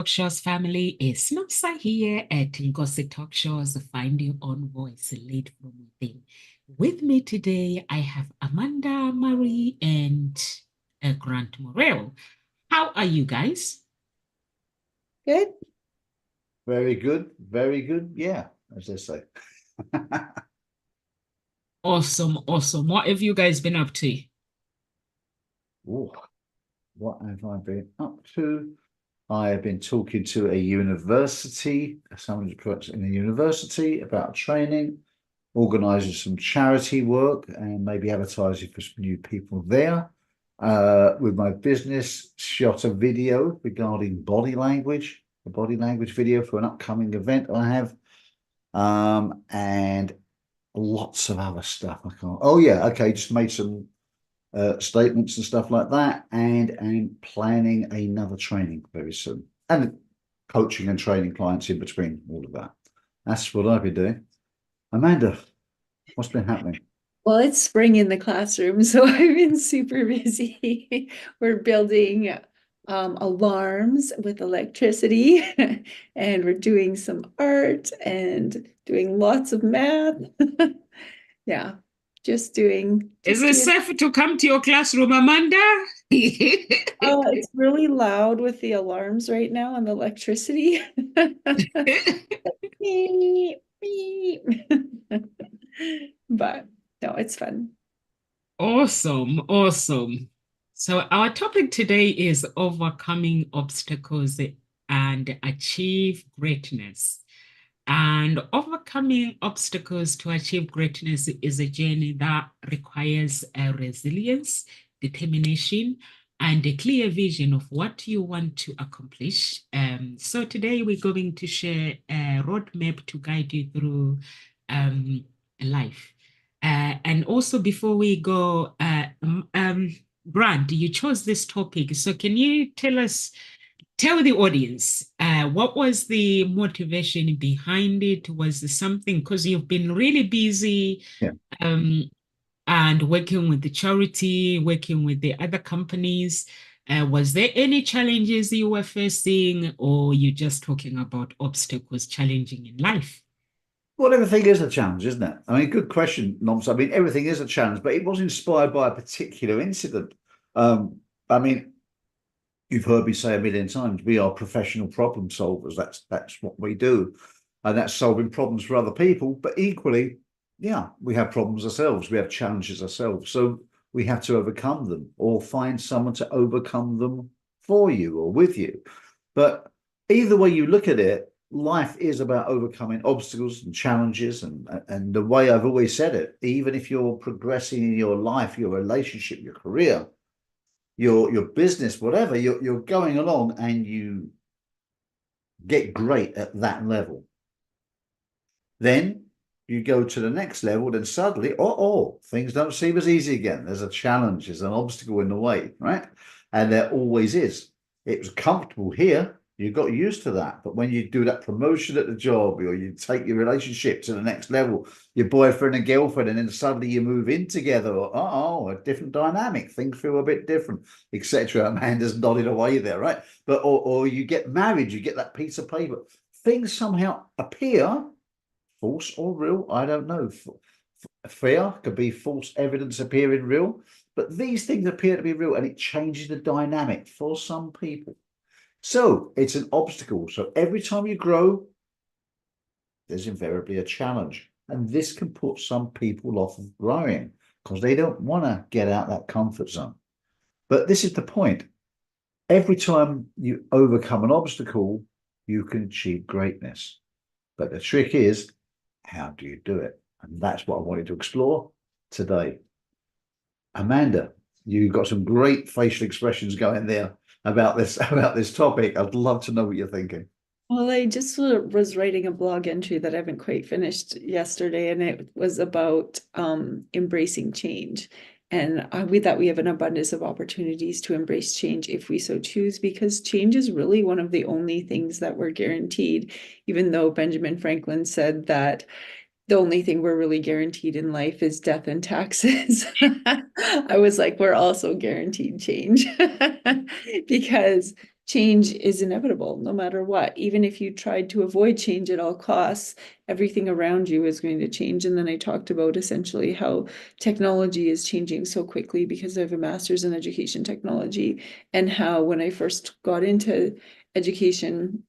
Talk Shows family, it's Nosa here at Ngozi Talk Shows, Find Your Own Voice, Lead from Within. With me today, I have Amanda Marie and Grant Morel. How are you guys? Good. Very good. Very good. Yeah, as they say. Awesome, awesome. What have you guys been up to? Ooh, what have I been up to? I have been talking to a university, someone who's works in a university about training, organising some charity work, and maybe advertising for some new people there. With my business, shot a video regarding body language, a body language video for an upcoming event I have. And lots of other stuff. I can't. Oh yeah, okay. Just made some statements and stuff like that, and am planning another training very soon, and coaching and training clients in between all of that. That's what I've been doing. Amanda, what's been happening? Well, it's spring in the classroom, so I've been super busy. We're building alarms with electricity, and we're doing some art and doing lots of math. Yeah, Is just it doing. safe to come to your classroom, Amanda? Oh, it's really loud with the alarms right now and the electricity. Beep, beep. But no, it's fun. Awesome, awesome. So, our topic today is overcoming obstacles and achieve greatness. And overcoming obstacles to achieve greatness is a journey that requires a resilience, determination, and a clear vision of what you want to accomplish. So today we're going to share a roadmap to guide you through life. And also before we go, Brand, you chose this topic. So can you tell the audience what was the motivation behind it? Was there something because you've been really busy Yeah. um, and working with the charity, working with the other companies? Was there any challenges you were facing, or you just talking about obstacles challenging in life? Well, everything is a challenge, isn't it? I mean, good question, Noms. I mean, everything is a challenge, but it was inspired by a particular incident. Um, I mean, you've heard me say a million times, we are professional problem solvers. That's what we do. And that's solving problems for other people. But equally, yeah, we have problems ourselves. We have challenges ourselves. So we have to overcome them or find someone to overcome them for you or with you. But either way you look at it, life is about overcoming obstacles and challenges. And the way I've always said it, even if you're progressing in your life, your relationship, your career, your business, whatever, you're going along and you get great at that level. Then you go to the next level, then suddenly, things don't seem as easy again. There's a challenge, there's an obstacle in the way, right? And there always is. It was comfortable here. You got used to that. But when you do that promotion at the job or you take your relationship to the next level, your boyfriend and girlfriend, and then suddenly you move in together, or a different dynamic, things feel a bit different, etc. Amanda's nodding away there, right? But or you get married, you get that piece of paper. Things somehow appear false or real. I don't know. Fear could be false evidence appearing real, but these things appear to be real, and it changes the dynamic for some people. So it's an obstacle. So every time you grow, there's invariably a challenge. And this can put some people off of growing because they don't want to get out that comfort zone. But this is the point. Every time you overcome an obstacle, you can achieve greatness. But the trick is, how do you do it? And that's what I wanted to explore today. Amanda, you got some great facial expressions going there about this topic. I'd love to know what you're thinking. Well, I just was writing a blog entry that I haven't quite finished yesterday, and it was about embracing change. And we thought we have an abundance of opportunities to embrace change if we so choose, because change is really one of the only things that we're guaranteed, even though Benjamin Franklin said that the only thing we're really guaranteed in life is death and taxes. I was like, we're also guaranteed change because change is inevitable no matter what. Even if you tried to avoid change at all costs, everything around you is going to change. And then I talked about essentially how technology is changing so quickly because I have a master's in education technology, and how when I first got into education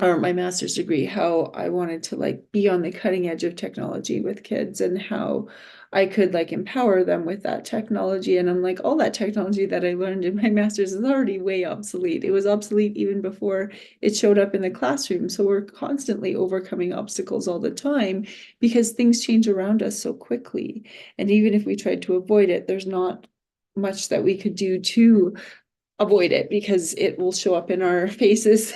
or my master's degree, how I wanted to like be on the cutting edge of technology with kids and how I could like empower them with that technology. And I'm like, all that technology that I learned in my master's is already way obsolete. It was obsolete even before it showed up in the classroom. So we're constantly overcoming obstacles all the time because things change around us so quickly. And even if we tried to avoid it, there's not much that we could do to avoid it because it will show up in our faces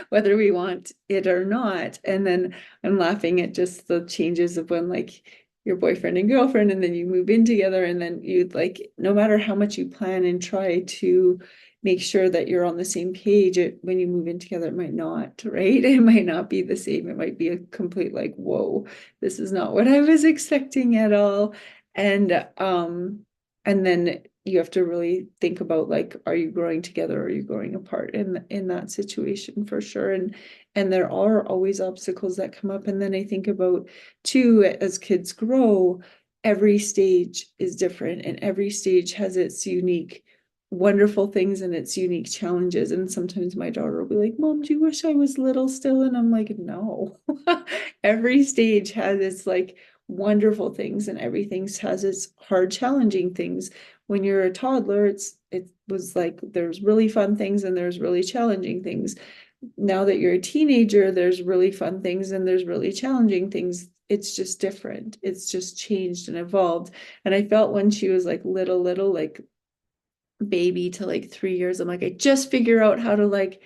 whether we want it or not. And then I'm laughing at just the changes of when like your boyfriend and girlfriend and then you move in together, and then you'd like no matter how much you plan and try to make sure that you're on the same page, when you move in together it might not, right? It might not be the same. It might be a complete like, whoa, this is not what I was expecting at all. And then you have to really think about like, are you growing together or are you growing apart in that situation for sure. And there are always obstacles that come up. And then I think about too, as kids grow, every stage is different and every stage has its unique wonderful things and its unique challenges. And sometimes my daughter will be like, Mom, do you wish I was little still? And I'm like, no. Every stage has its like wonderful things and everything has its hard challenging things. When you're a toddler, it was like there's really fun things and there's really challenging things. Now that you're a teenager, there's really fun things and there's really challenging things. It's just different. It's just changed and evolved. And I felt when she was like little like baby to like 3 years, I'm like, I just figure out how to like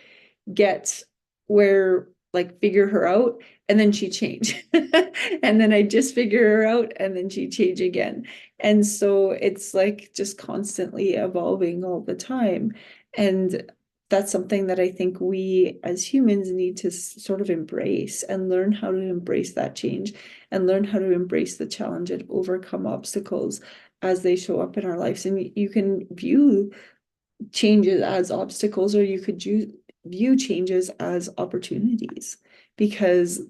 get where like figure her out, and then she change and then I just figure her out and then she change again. And so it's like just constantly evolving all the time. And that's something that I think we as humans need to sort of embrace and learn how to embrace that change and learn how to embrace the challenge and overcome obstacles as they show up in our lives. And you can view changes as obstacles, or you could view changes as opportunities, because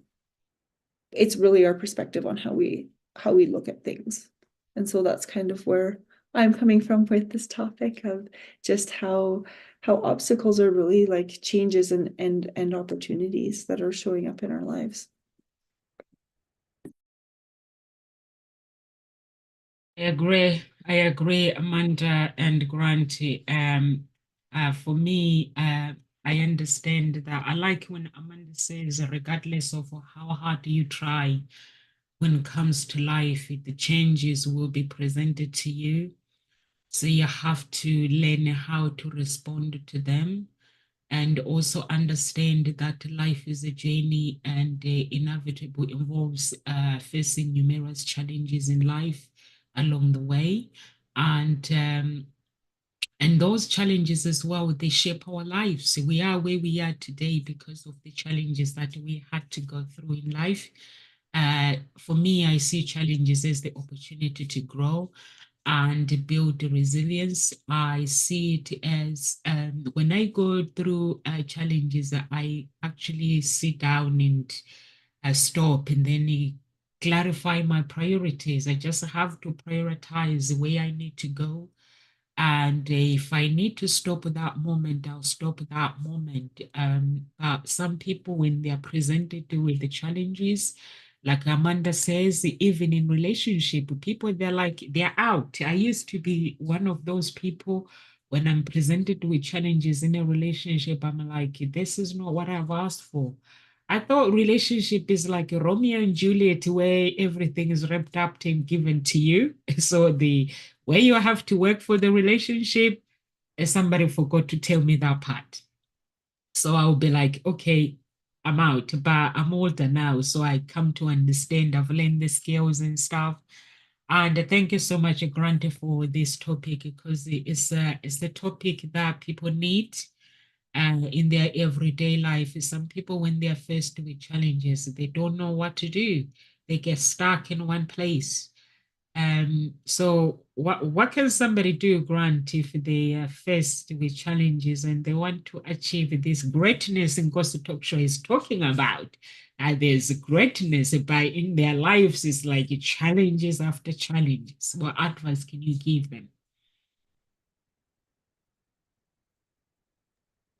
it's really our perspective on how we look at things. And so that's kind of where I'm coming from with this topic of just how obstacles are really like changes and opportunities that are showing up in our lives. I agree, Amanda and Grant. For me, I understand that. I like when Amanda says, regardless of how hard you try, when it comes to life, the changes will be presented to you. So you have to learn how to respond to them and also understand that life is a journey and inevitable involves facing numerous challenges in life along the way. And and those challenges as well, they shape our lives. We are where we are today because of the challenges that we had to go through in life. For me, I see challenges as the opportunity to grow and build the resilience. I see it as when I go through challenges, I actually sit down and stop and then clarify my priorities. I just have to prioritize where I need to go. And if I need to stop at that moment, I'll stop at that moment. But some people, when they are presented with the challenges, like Amanda says, even in relationship, people, they're like, they're out. I used to be one of those people. When I'm presented with challenges in a relationship, I'm like, this is not what I've asked for. I thought relationship is like a Romeo and Juliet where everything is wrapped up and given to you. So the where you have to work for the relationship, somebody forgot to tell me that part. So I'll be like, okay, I'm out, but I'm older now. So I come to understand, I've learned the skills and stuff. And thank you so much, Grant, for this topic because it's the topic that people need in their everyday life. Some people, when they're faced with challenges, they don't know what to do. They get stuck in one place. So what can somebody do, Grant, if they are faced with challenges and they want to achieve this greatness in Costa Talk Show is talking about? There's greatness by in their lives is like challenges after challenges. What advice can you give them?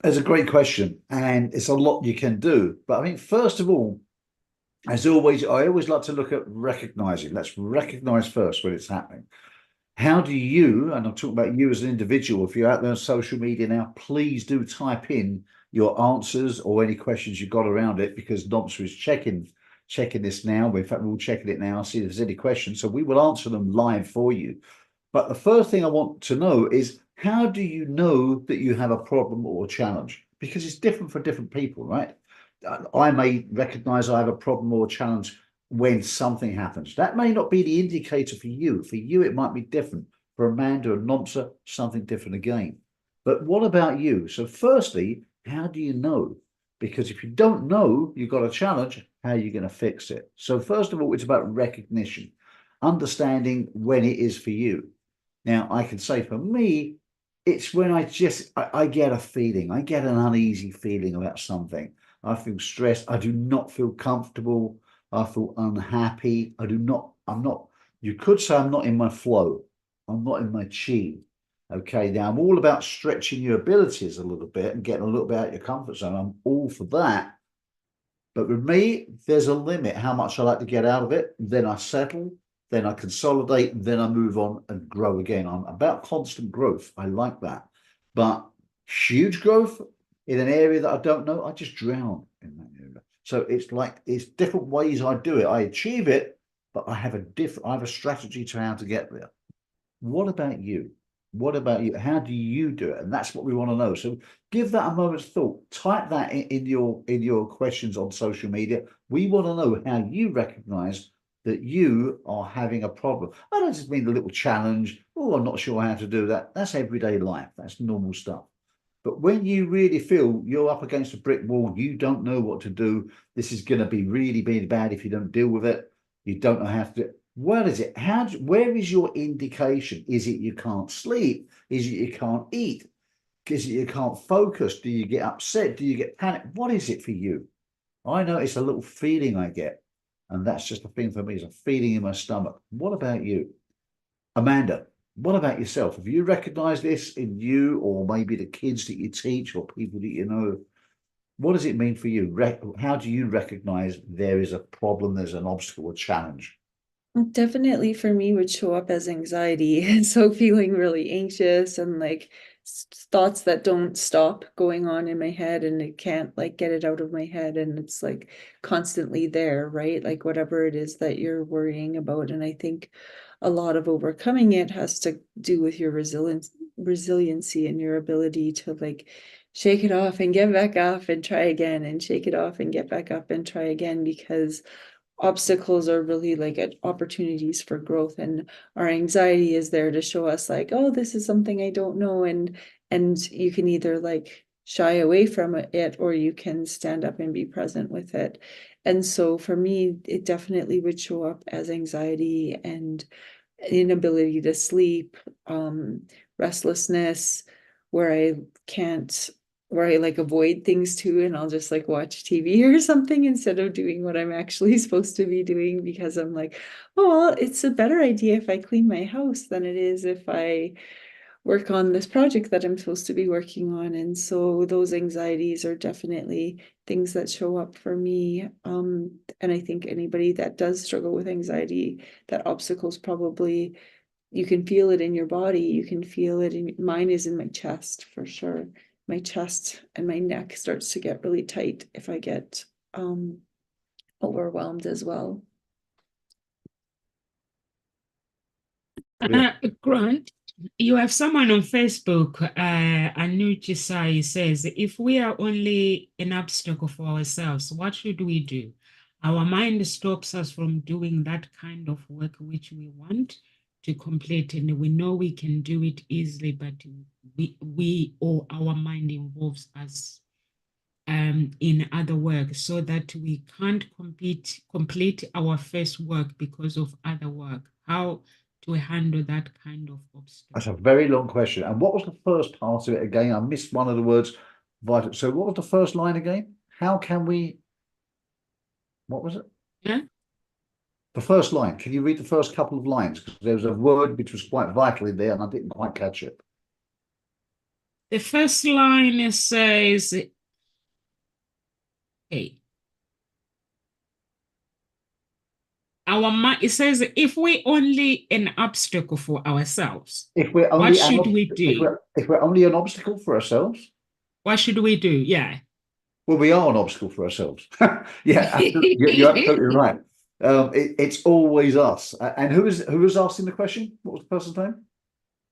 It's a great question, and it's a lot you can do. But I mean, first of all, as always, I always like to look at recognizing. Let's recognize first when it's happening. How do you, and I'm talking about you as an individual, if you're out there on social media now, please do type in your answers or any questions you've got around it, because NOMSA is checking this now. In fact, we're all checking it now, see if there's any questions. So we will answer them live for you. But the first thing I want to know is, how do you know that you have a problem or a challenge? Because it's different for different people, right? I may recognize I have a problem or a challenge when something happens. That may not be the indicator for you. For you, it might be different. For Amanda and Nomsa, something different again. But what about you? So firstly, how do you know? Because if you don't know you've got a challenge, how are you going to fix it? So first of all, it's about recognition, understanding when it is for you. Now, I can say for me, it's when I get a feeling, I get an uneasy feeling about something. I feel stressed. I do not feel comfortable. I feel unhappy. I'm not, you could say I'm not in my flow. I'm not in my chi. Okay, now I'm all about stretching your abilities a little bit and getting a little bit out of your comfort zone. I'm all for that. But with me, there's a limit how much I like to get out of it. Then I settle, then I consolidate, then I move on and grow again. I'm about constant growth. I like that. But huge growth in an area that I don't know, I just drown in that area. So it's like it's different ways I do it. I achieve it, but I have a strategy to how to get there. What about you? What about you? How do you do it? And that's what we want to know. So give that a moment's thought. Type that in your questions on social media. We want to know how you recognize that you are having a problem. I don't just mean a little challenge. Oh, I'm not sure how to do that. That's everyday life. That's normal stuff. But when you really feel you're up against a brick wall, you don't know what to do. This is going to be really bad if you don't deal with it. You don't know how to do it. What is it? Where is your indication? Is it you can't sleep? Is it you can't eat? Is it you can't focus? Do you get upset? Do you get panic? What is it for you? I know it's a little feeling I get, and that's just a thing for me. It's a feeling in my stomach. What about you? Amanda, what about yourself? Have you recognized this in you, or maybe the kids that you teach or people that you know? What does it mean for you? How do you recognize there is a problem, there's an obstacle, a challenge? Definitely for me would show up as anxiety. And so feeling really anxious and like thoughts that don't stop going on in my head, and it can't like get it out of my head, and it's like constantly there, right? Like whatever it is that you're worrying about. And I think a lot of overcoming it has to do with your resiliency and your ability to like shake it off and get back up and try again, and shake it off and get back up and try again, because obstacles are really like opportunities for growth, and our anxiety is there to show us like, oh, this is something I don't know, and you can either like shy away from it, or you can stand up and be present with it. And so for me, it definitely would show up as anxiety and inability to sleep, restlessness, where I can't, where I like avoid things too, and I'll just like watch TV or something instead of doing what I'm actually supposed to be doing, because I'm like, oh, well, it's a better idea if I clean my house than it is if I work on this project that I'm supposed to be working on. And so those anxieties are definitely things that show up for me. And I think anybody that does struggle with anxiety, that obstacles probably, you can feel it in your body. You can feel it in, mine is in my chest for sure. My chest and my neck starts to get really tight if I get overwhelmed as well. Grant, you have someone on Facebook, Anuchi Sai says, if we are only an obstacle for ourselves, what should we do? Our mind stops us from doing that kind of work which we want to complete, and we know we can do it easily, but we or our mind involves us in other work, so that we can't complete our first work because of other work. How to handle that kind of obstacle? That's a very long question. And what was the first part of it again? I missed one of the words. Vital. So what was the first line again? How can we, what was it? Yeah. The first line. Can you read the first couple of lines? Because there was a word which was quite vital in there and I didn't quite catch it. The first line says, hey, it says, if we only an obstacle for ourselves, If we're what only an should we do? if we're only an obstacle for ourselves, What should we do? Yeah. well, we are an obstacle for ourselves. Yeah, absolutely. You're absolutely right. It's always us. And who was asking the question? What was the person's name?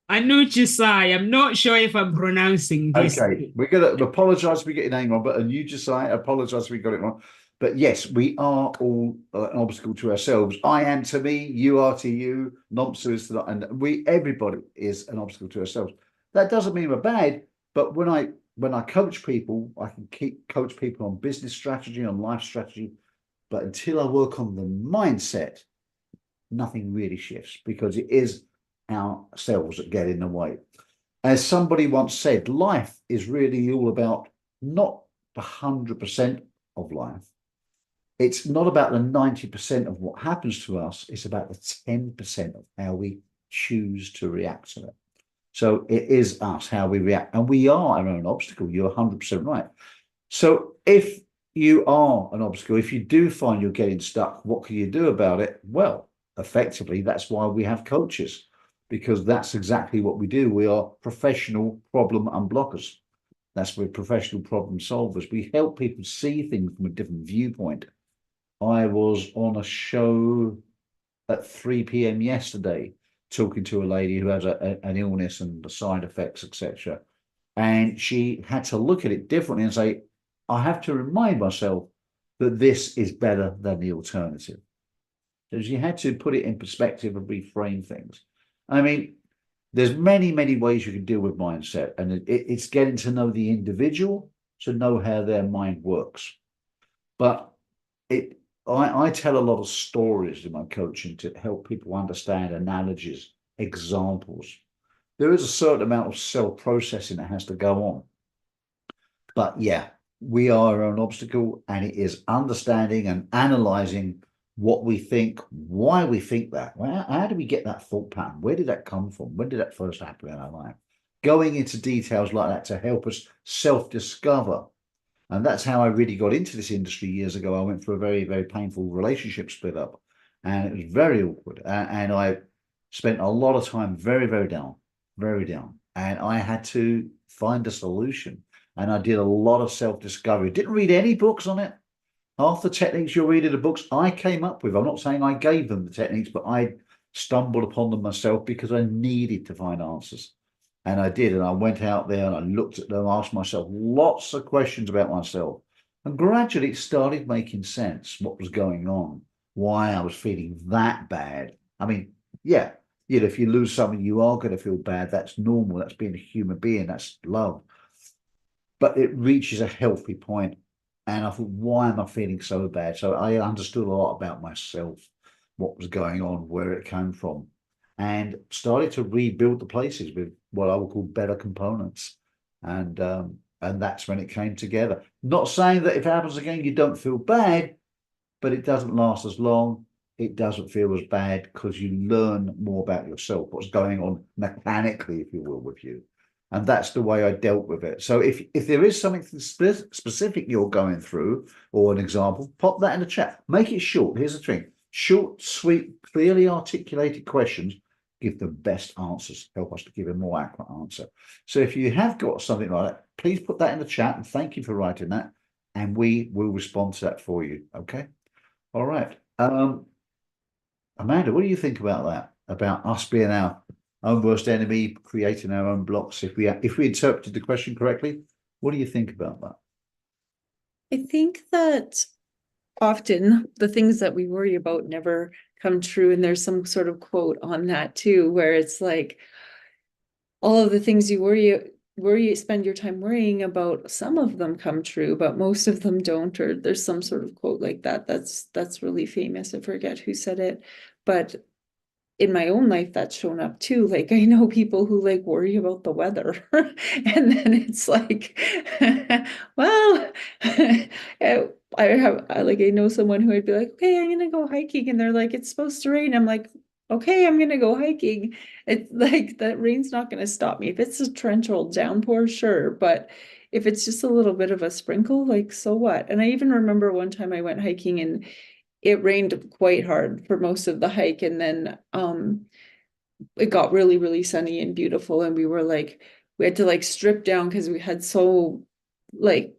I know Josiah. I'm not sure if I'm pronouncing this. Okay, we're gonna apologize if we get your name wrong, but and you just say apologize if we got it wrong. But yes, we are all an obstacle to ourselves. I am to me, you are to you, Nomsa is to that, and everybody is an obstacle to ourselves. That doesn't mean we're bad, but when I coach people, I can coach people on business strategy, on life strategy, but until I work on the mindset, nothing really shifts because it is ourselves that get in the way. As somebody once said, life is really all about not the 100% of life. It's not about the 90% of what happens to us. It's about the 10% of how we choose to react to it. So it is us, how we react. And we are our own obstacle. You're 100% right. So if you are an obstacle, if you do find you're getting stuck, what can you do about it? Well, effectively, that's why we have coaches, because that's exactly what we do. We are professional problem unblockers. That's we're professional problem solvers. We help people see things from a different viewpoint. I was on a show at 3 p.m. yesterday talking to a lady who has an illness and the side effects, etc. And she had to look at it differently and say, I have to remind myself that this is better than the alternative. So she had to put it in perspective and reframe things. I mean, there's many, many ways you can deal with mindset, and it's getting to know the individual to know how their mind works. But I tell a lot of stories in my coaching to help people understand analogies, examples. There is a certain amount of self-processing that has to go on. But yeah, we are our own obstacle, and it is understanding and analyzing what we think, why we think that. Well, how do we get that thought pattern? Where did that come from? When did that first happen in our life? Going into details like that to help us self-discover. And that's how I really got into this industry years ago. I went through a very, very painful relationship split up, and it was very awkward. And I spent a lot of time very, very down, very down. And I had to find a solution. And I did a lot of self-discovery. Didn't read any books on it. Half the techniques you'll read in the books I came up with. I'm not saying I gave them the techniques, but I stumbled upon them myself because I needed to find answers. And I did. And I went out there and I looked at them, asked myself lots of questions about myself. And gradually it started making sense what was going on, why I was feeling that bad. I mean, yeah, if you lose something, you are going to feel bad. That's normal. That's being a human being. That's love. But it reaches a healthy point. And I thought, why am I feeling so bad? So I understood a lot about myself, what was going on, where it came from, and started to rebuild the places with what I would call better components. And that's when it came together. Not saying that if it happens again, you don't feel bad, but it doesn't last as long. It doesn't feel as bad because you learn more about yourself, what's going on mechanically, if you will, with you. And that's the way I dealt with it. So if there is something specific you're going through, or an example, pop that in the chat. Make it short. Here's the thing. Short, sweet, clearly articulated questions give the best answers, help us to give a more accurate answer. So if you have got something like that, please put that in the chat, and thank you for writing that, and we will respond to that for you. Okay. All right. Amanda, what do you think about that? About us being our own worst enemy, creating our own blocks? If we interpreted the question correctly, what do you think about that? I think that often the things that we worry about never come true. And there's some sort of quote on that too, where it's like all of the things you spend your time worrying about, some of them come true, but most of them don't. Or there's some sort of quote like that. That's really famous. I forget who said it, but in my own life, that's shown up too. Like, I know people who like worry about the weather, and then it's like, well, I know someone who would be like, okay, I'm gonna go hiking, and they're like, it's supposed to rain. I'm like, okay, I'm gonna go hiking. It's like that rain's not gonna stop me. If it's a torrential downpour, sure, but if it's just a little bit of a sprinkle, like, so what? And I even remember one time I went hiking and it rained quite hard for most of the hike, and then it got really, really sunny and beautiful, and we had to like strip down because we had so like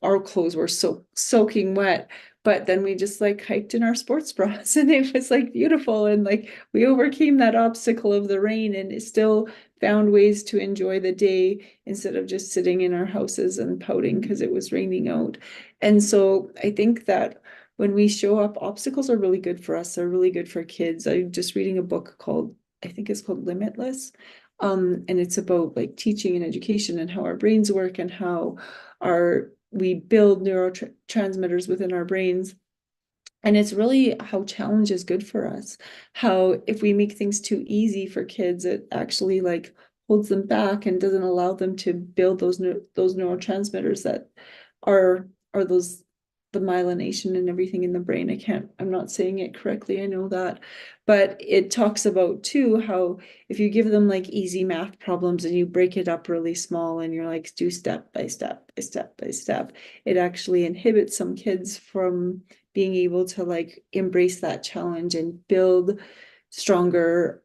our clothes were so soaking wet. But then we just like hiked in our sports bras and it was like beautiful, and like we overcame that obstacle of the rain and it still found ways to enjoy the day instead of just sitting in our houses and pouting because it was raining out. And so I think that when we show up, obstacles are really good for us. They're really good for kids. I'm just reading a book called, I think it's called Limitless. And it's about like teaching and education and how our brains work and how we build neurotransmitters within our brains. And it's really how challenge is good for us. How if we make things too easy for kids, it actually like holds them back and doesn't allow them to build those neurotransmitters that are those the myelination and everything in the brain. I'm not saying it correctly, I know that. But it talks about too how if you give them like easy math problems and you break it up really small and you're like, do step by step by step by step, it actually inhibits some kids from being able to like embrace that challenge and build stronger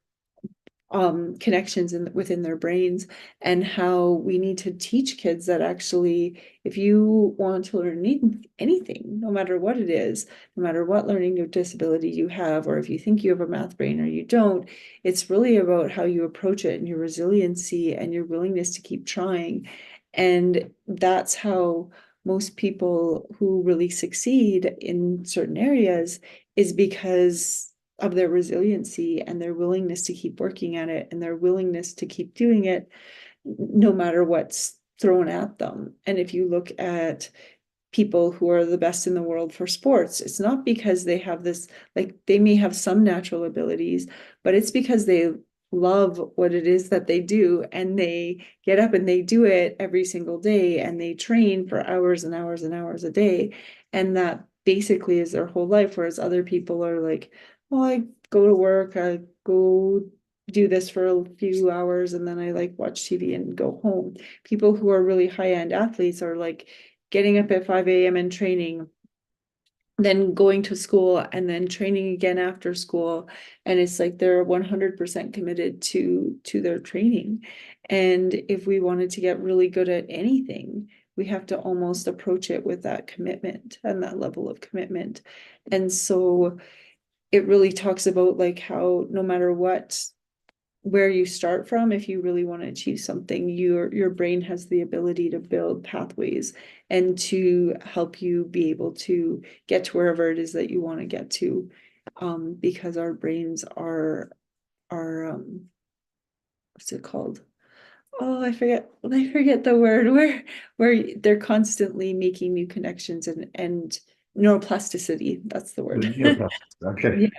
connections within their brains. And how we need to teach kids that actually if you want to learn anything, no matter what it is, no matter what learning disability you have, or if you think you have a math brain or you don't, it's really about how you approach it and your resiliency and your willingness to keep trying. And that's how most people who really succeed in certain areas is because of their resiliency and their willingness to keep working at it and their willingness to keep doing it no matter what's thrown at them. And if you look at people who are the best in the world for sports, it's not because they have this, like they may have some natural abilities, but it's because they love what it is that they do and they get up and they do it every single day and they train for hours and hours and hours a day, and that basically is their whole life. Whereas other people are like, well, I go to work, I go do this for a few hours and then I like watch TV and go home. People who are really high-end athletes are like getting up at 5 a.m. and training, then going to school and then training again after school. And it's like they're 100% committed to their training. And if we wanted to get really good at anything, we have to almost approach it with that commitment and that level of commitment. And so it really talks about like how no matter where you start from, if you really want to achieve something, your brain has the ability to build pathways and to help you be able to get to wherever it is that you want to get to, because our brains are what's it called? Oh, I forget the word where they're constantly making new connections and neuroplasticity. That's the word. Okay. Yeah.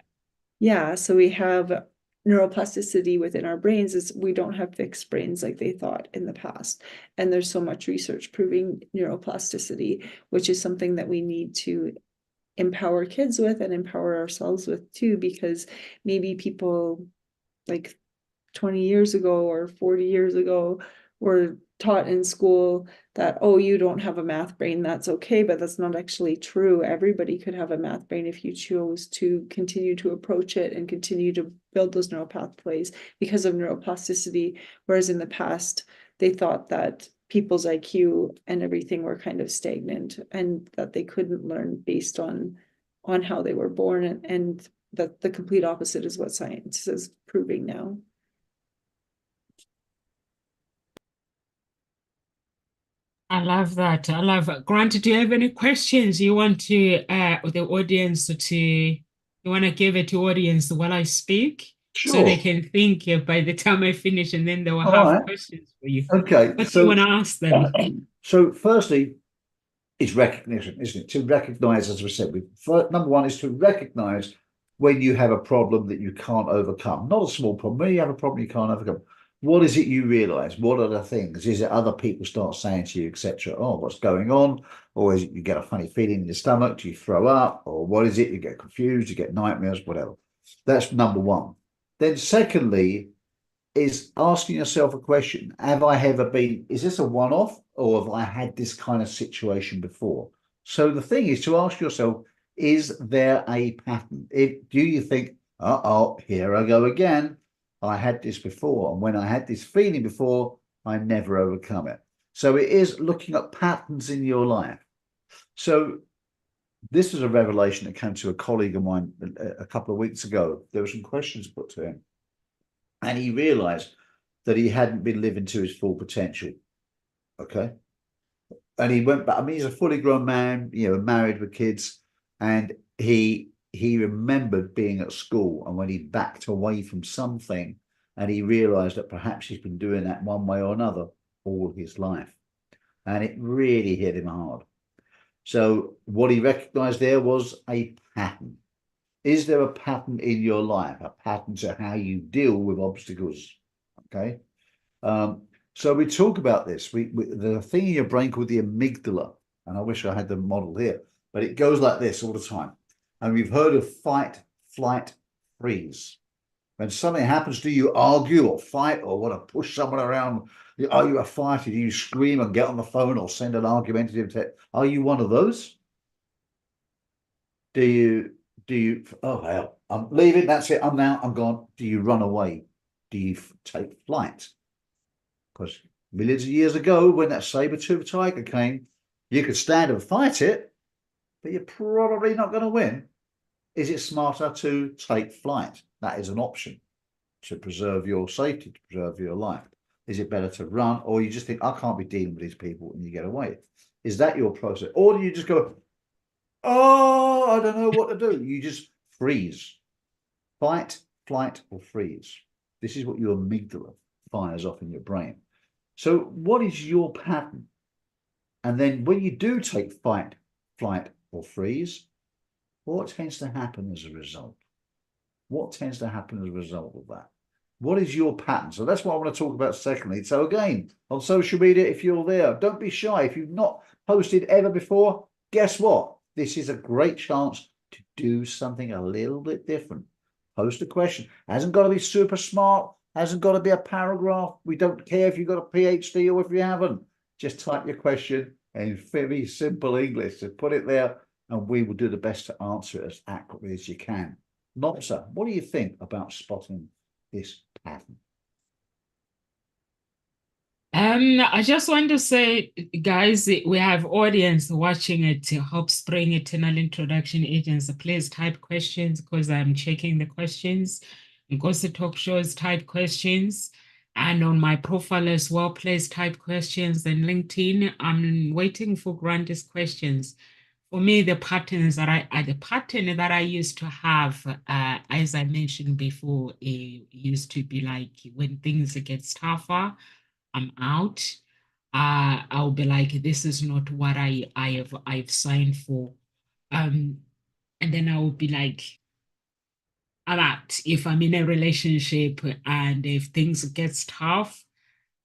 Yeah, so we have neuroplasticity within our brains. Is we don't have fixed brains like they thought in the past. And there's so much research proving neuroplasticity, which is something that we need to empower kids with and empower ourselves with too, because maybe people like 20 years ago or 40 years ago were taught in school that, oh, you don't have a math brain, that's okay, but that's not actually true. Everybody could have a math brain if you chose to continue to approach it and continue to build those neural pathways because of neuroplasticity. Whereas in the past, they thought that people's IQ and everything were kind of stagnant and that they couldn't learn based on how they were born, and that the complete opposite is what science is proving now. I love that. I love it. Grant, do you have any questions you want to the audience to you want to give it to audience while I speak so they Sure. can think by the time I finish and then they will All have right. questions for you. Okay. What do you want to ask them? So firstly, it's recognition, isn't it? To recognize, as we said, number one is to recognize when you have a problem that you can't overcome, not a small problem, when you have a problem you can't overcome, what is it you realize? What are the things? Is it other people start saying to you, etc.? Oh, what's going on? Or is it you get a funny feeling in your stomach? Do you throw up? Or what is it? You get confused, you get nightmares, whatever. That's number one. Then, secondly, is asking yourself a question. Have I ever been, is this a one-off or have I had this kind of situation before? So the thing is to ask yourself, is there a pattern? Do you think, uh-oh, here I go again. I had this before. And when I had this feeling before, I never overcome it. So it is looking at patterns in your life. So this was a revelation that came to a colleague of mine a couple of weeks ago. There were some questions put to him, and he realized that he hadn't been living to his full potential. Okay. And he went back. I mean, he's a fully grown man, married with kids, and he remembered being at school, and when he backed away from something, and he realized that perhaps he's been doing that one way or another all his life. And it really hit him hard. So what he recognized there was a pattern. Is there a pattern in your life, a pattern to how you deal with obstacles? Okay. So we talk about this. The thing in your brain called the amygdala, and I wish I had the model here, but it goes like this all the time. And we've heard of fight, flight, freeze. When something happens, do you argue or fight or want to push someone around? Are you a fighter? Do you scream and get on the phone or send an argumentative text? Are you one of those? Do you, oh, hell, I'm leaving. That's it. I'm out. I'm gone. Do you run away? Do you take flight? Because millions of years ago, when that saber-toothed tiger came, you could stand and fight it, but you're probably not going to win. Is it smarter to take flight? That is an option to preserve your safety, to preserve your life. Is it better to run, or you just think, I can't be dealing with these people, and you get away? Is that your process? Or do you just go, oh, I don't know what to do? You just freeze. Fight, flight, or freeze. This is what your amygdala fires off in your brain. So what is your pattern? And then when you do take fight, flight, or freeze, what tends to happen as a result? What tends to happen as a result of that? What is your pattern? So that's what I want to talk about secondly. So again, on social media, if you're there, don't be shy. If you've not posted ever before, guess what? This is a great chance to do something a little bit different. Post a question. Hasn't got to be super smart. Hasn't got to be a paragraph. We don't care if you've got a PhD or if you haven't. Just type your question in very simple English. So put it there and we will do the best to answer it as accurately as you can. Nopsa, what do you think about spotting this pattern? I just want to say, guys, we have audience watching it. Hope Spring Eternal Introduction Agents. Please type questions because I'm checking the questions. Because the talk shows type questions. And on my profile as well, please type questions. And LinkedIn, I'm waiting for Grante's questions. For me, the patterns that the pattern that I used to have, as I mentioned before, it used to be like when things get tougher, I'm out. I'll be like, this is not what I've signed for. And then I will be like, I'm out. If I'm in a relationship and if things gets tough,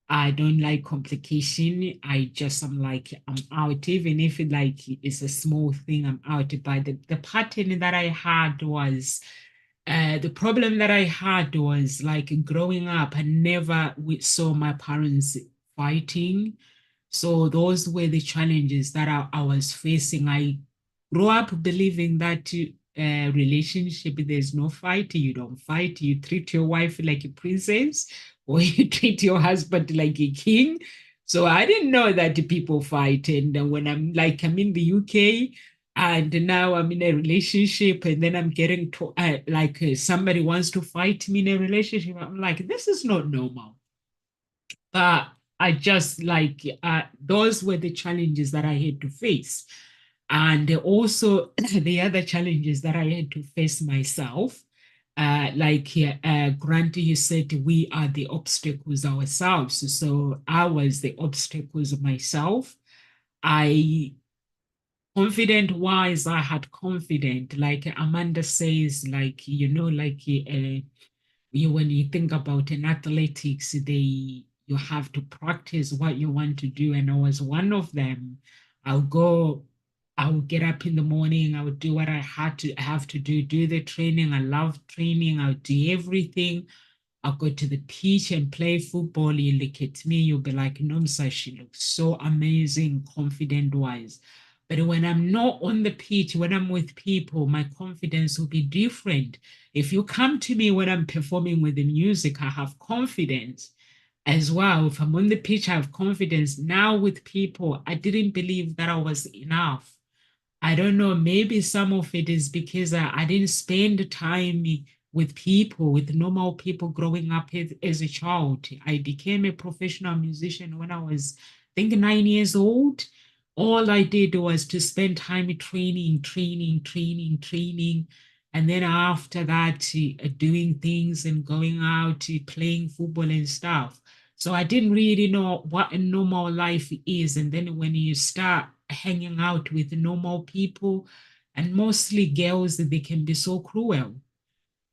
I don't like complication. I'm like, I'm out. Even if it like it's a small thing, I'm out. But the pattern that I had was the problem that I had was like growing up, I never saw my parents fighting. So those were the challenges that I was facing. I grew up believing that relationship, there's no fight. You don't fight. You treat your wife like a princess, or you treat your husband like a king. So I didn't know that people fight. And then when I'm in the UK, and now I'm in a relationship, and then I'm getting to somebody wants to fight me in a relationship. I'm like, this is not normal. But I just those were the challenges that I had to face. And also the other challenges that I had to face myself. Grant, you said we are the obstacles ourselves. So I was the obstacles myself. I Confident wise, I had confident, like Amanda says, like, like when you think about in athletics, you have to practice what you want to do. And I was one of them. I'll go, I would get up in the morning, I would do what I had to have to do the training. I love training, I would do everything. I'll go to the pitch and play football. You look at me, you'll be like, Nomsa, she looks so amazing, confident wise. But when I'm not on the pitch, when I'm with people, my confidence will be different. If you come to me when I'm performing with the music, I have confidence as well. If I'm on the pitch, I have confidence. Now with people, I didn't believe that I was enough. I don't know, maybe some of it is because I didn't spend time with people, with normal people growing up as a child. I became a professional musician when I was, I think, 9 years old. All I did was to spend time training. And then after that, doing things and going out, playing football and stuff. So I didn't really know what a normal life is. And then when you start hanging out with normal people, and mostly girls, they can be so cruel.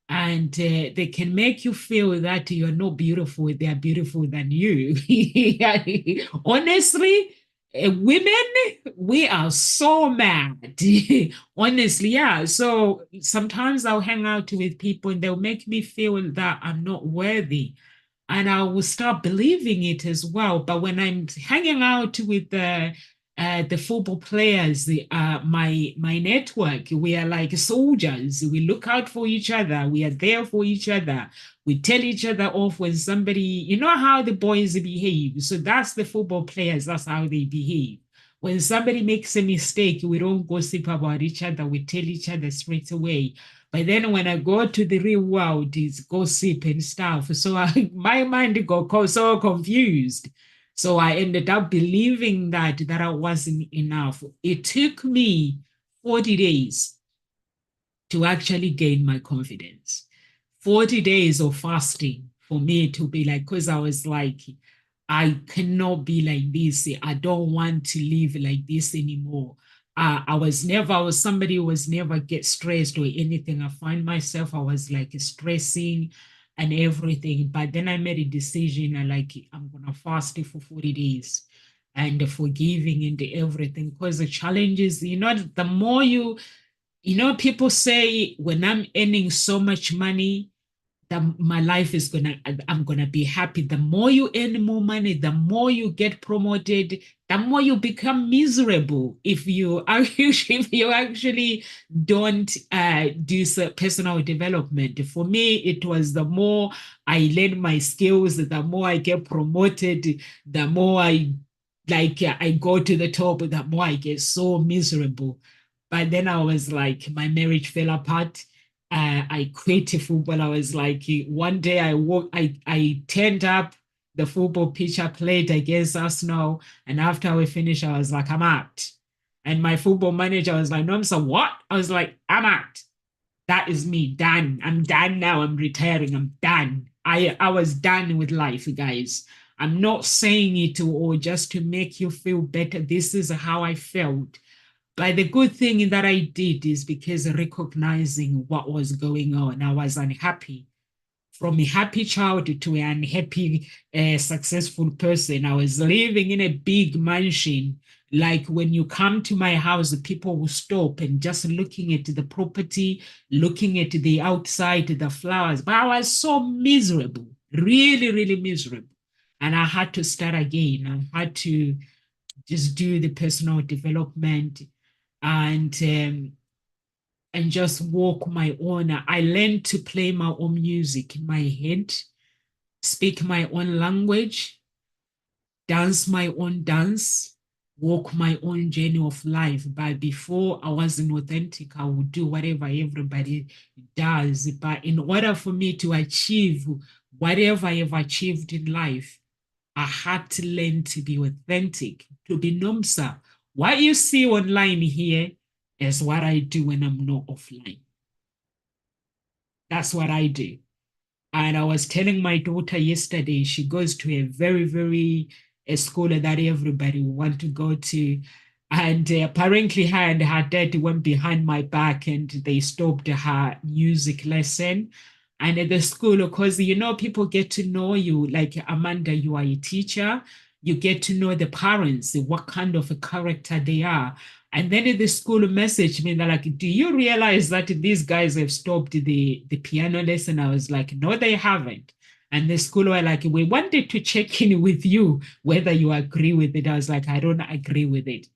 And they can make you feel that you're not beautiful, they are beautiful than you. Honestly, women, we are so mad. Honestly, yeah. So sometimes I'll hang out with people and they'll make me feel that I'm not worthy, and I will start believing it as well. But when I'm hanging out with the football players, my network, we are like soldiers. We look out for each other. We are there for each other. We tell each other off when somebody, you know how the boys behave. So that's the football players. That's how they behave. When somebody makes a mistake, we don't gossip about each other. We tell each other straight away. But then when I go to the real world, it's gossip and stuff. So my mind got so confused. So I ended up believing that I wasn't enough. It took me 40 days to actually gain my confidence. 40 days of fasting for me to be like, because I was like, I cannot be like this. I don't want to live like this anymore. I was somebody who was never get stressed or anything. I find myself, I was like stressing and everything. But then I made a decision, I'm going to fast for 40 days and forgiving and everything. Because the challenge is, the more people say when I'm earning so much money, that my life is I'm gonna be happy. The more you earn more money, the more you get promoted, the more you become miserable if you if you actually don't do personal development. For me, it was the more I learn my skills, the more I get promoted, the more I go to the top, the more I get so miserable. But then I was like, my marriage fell apart. I quit football. I was like, one day I turned up the football pitch. I played against Arsenal, and after we finished, I was like, I'm out. And my football manager was like, no, so what? I was like, I'm out. That is me, done. I'm done now. I'm retiring. I'm done. I was done with life, guys. I'm not saying it or just to make you feel better. This is how I felt. But the good thing that I did is because recognizing what was going on, I was unhappy. From a happy child to an unhappy, successful person. I was living in a big mansion. Like when you come to my house, people will stop and just looking at the property, looking at the outside, the flowers. But I was so miserable, really, really miserable. And I had to start again. I had to just do the personal development and and just walk my own. I learned to play my own music in my head, speak my own language, dance my own dance, walk my own journey of life. But before I wasn't authentic, I would do whatever everybody does. But in order for me to achieve whatever I have achieved in life, I had to learn to be authentic, to be Nomsa. What you see online here is what I do when I'm not offline. That's what I do. And I was telling my daughter yesterday, she goes to a very, very a school that everybody want to go to. And apparently her and her dad went behind my back and they stopped her music lesson. And at the school, of course, people get to know you. Like Amanda, you are a teacher. You get to know the parents, what kind of a character they are. And then at the school message me, they're like, do you realize that these guys have stopped the piano lesson? I was like, no, they haven't. And the school were like, we wanted to check in with you whether you agree with it. I was like, I don't agree with it.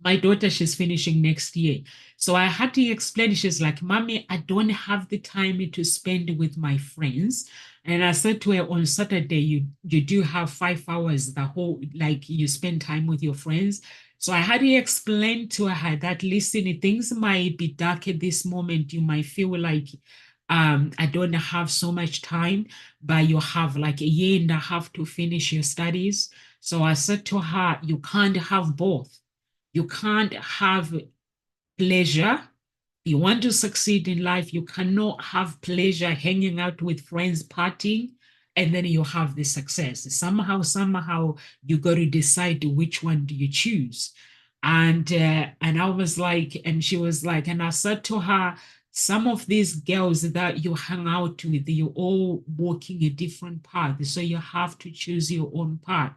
My daughter, she's finishing next year. So I had to explain, she's like, Mommy, I don't have the time to spend with my friends. And I said to her, on Saturday, you do have 5 hours, the whole, like you spend time with your friends. So I had to explain to her that, listen, things might be dark at this moment. You might feel like I don't have so much time, but you have like a year and a half to finish your studies. So I said to her, you can't have both. You can't have pleasure. You want to succeed in life, you cannot have pleasure hanging out with friends, partying, and then you have the success. Somehow, you got to decide which one do you choose. And I was like, and she was like, and I said to her, some of these girls that you hang out with, you're all walking a different path. So you have to choose your own path.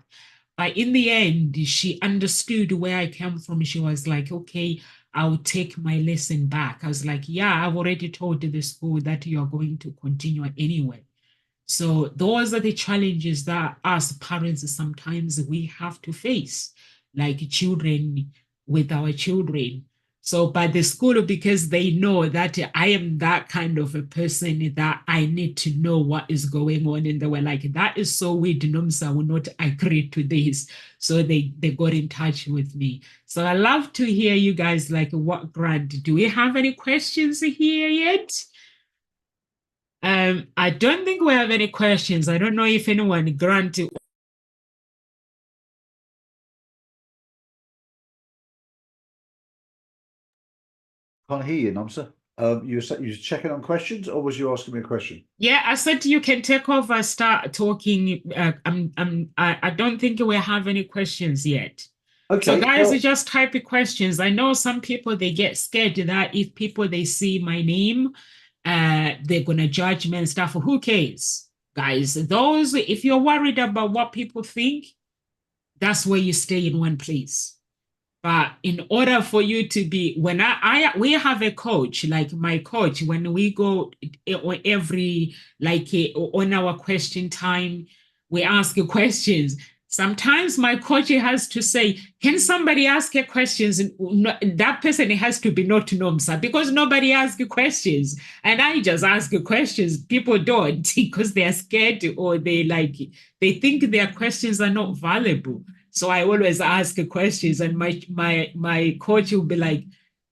But in the end, she understood where I came from. She was like, okay, I'll take my lesson back. I was like, yeah, I've already told the school that you are going to continue anyway. So those are the challenges that us parents sometimes we have to face, like children with our children. So by the school, because they know that I am that kind of a person that I need to know what is going on. And they were like, that is so weird. Nomsa will not agree to this. So they got in touch with me. So I love to hear you guys like what grant. Do we have any questions here yet? I don't think we have any questions. I don't know if anyone, Grant. Can't hear you, Nomsa. You were checking on questions, or was you asking me a question? Yeah, I said you can take over, start talking. I don't think we have any questions yet. So Okay, guys, well, just type the questions. I know some people they get scared that if people they see my name, they're gonna judge me and stuff. Who cares, guys? Those if you're worried about what people think, that's where you stay in one place. But in order for you to be, when we have a coach, like my coach, when we go every, like on our question time, we ask questions. Sometimes my coach has to say, can somebody ask a questions? That person has to be not Nomsa because nobody asks questions. And I just ask questions. People don't because they're scared or they think their questions are not valuable. So I always ask questions, and my coach will be like,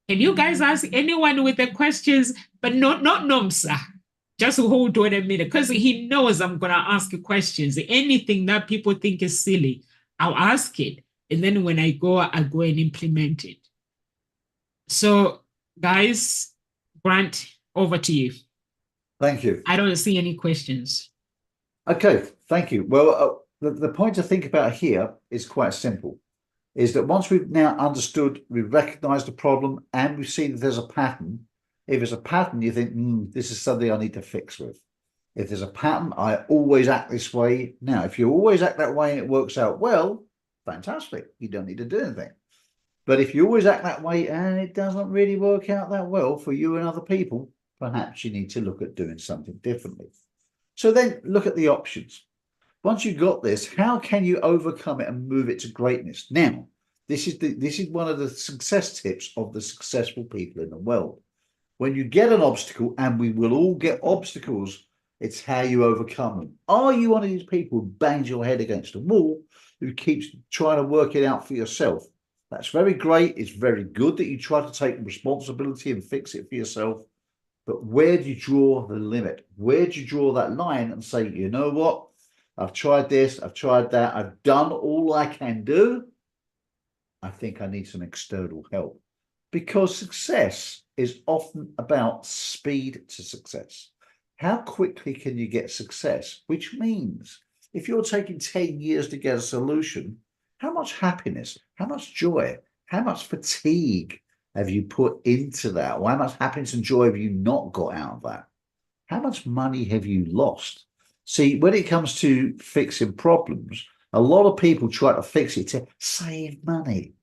"Can you guys ask anyone with the questions, but not Nomsa? Just hold on a minute, because he knows I'm gonna ask questions. Anything that people think is silly, I'll ask it, and then when I go and implement it. So, guys, Grant, over to you. thank you. I don't see any questions. Okay, thank you. Well, the point to think about here is quite simple, is that once we've now understood, we've recognized the problem, and we've seen that there's a pattern. If there's a pattern, you think, this is something I need to fix with. If there's a pattern, I always act this way. Now, if you always act that way and it works out well, fantastic. You don't need to do anything. But if you always act that way and it doesn't really work out that well for you and other people, perhaps you need to look at doing something differently. So then look at the options. Once you've got this, how can you overcome it and move it to greatness? Now, this is one of the success tips of the successful people in the world. When you get an obstacle, and we will all get obstacles, it's how you overcome them. Are you one of these people who bangs your head against a wall, who keeps trying to work it out for yourself? That's very great. It's very good that you try to take responsibility and fix it for yourself. But where do you draw the limit? Where do you draw that line and say, you know what? I've tried this, I've tried that, I've done all I can do. I think I need some external help, because success is often about speed to success. How quickly can you get success? Which means if you're taking 10 years to get a solution, how much happiness, how much joy, How much fatigue have you put into that? Or how much happiness and joy have you not got out of that? How much money have you lost? See, when it comes to fixing problems, a lot of people try to fix it to save money,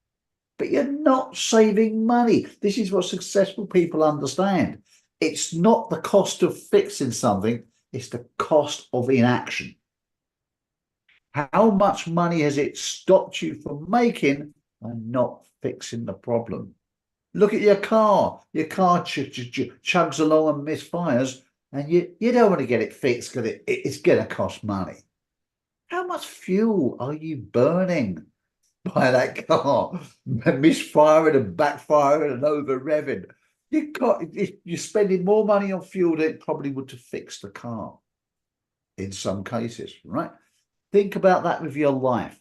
but you're not saving money. This is what successful people understand. It's not the cost of fixing something, it's the cost of inaction. How much money has it stopped you from making and not fixing the problem? Look at your car. Your car chugs along and misfires, and you don't want to get it fixed because it's going to cost money. How much fuel are you burning by that car misfiring and backfiring and over revving? You're spending more money on fuel than it probably would to fix the car in some cases, right? Think about that with your life.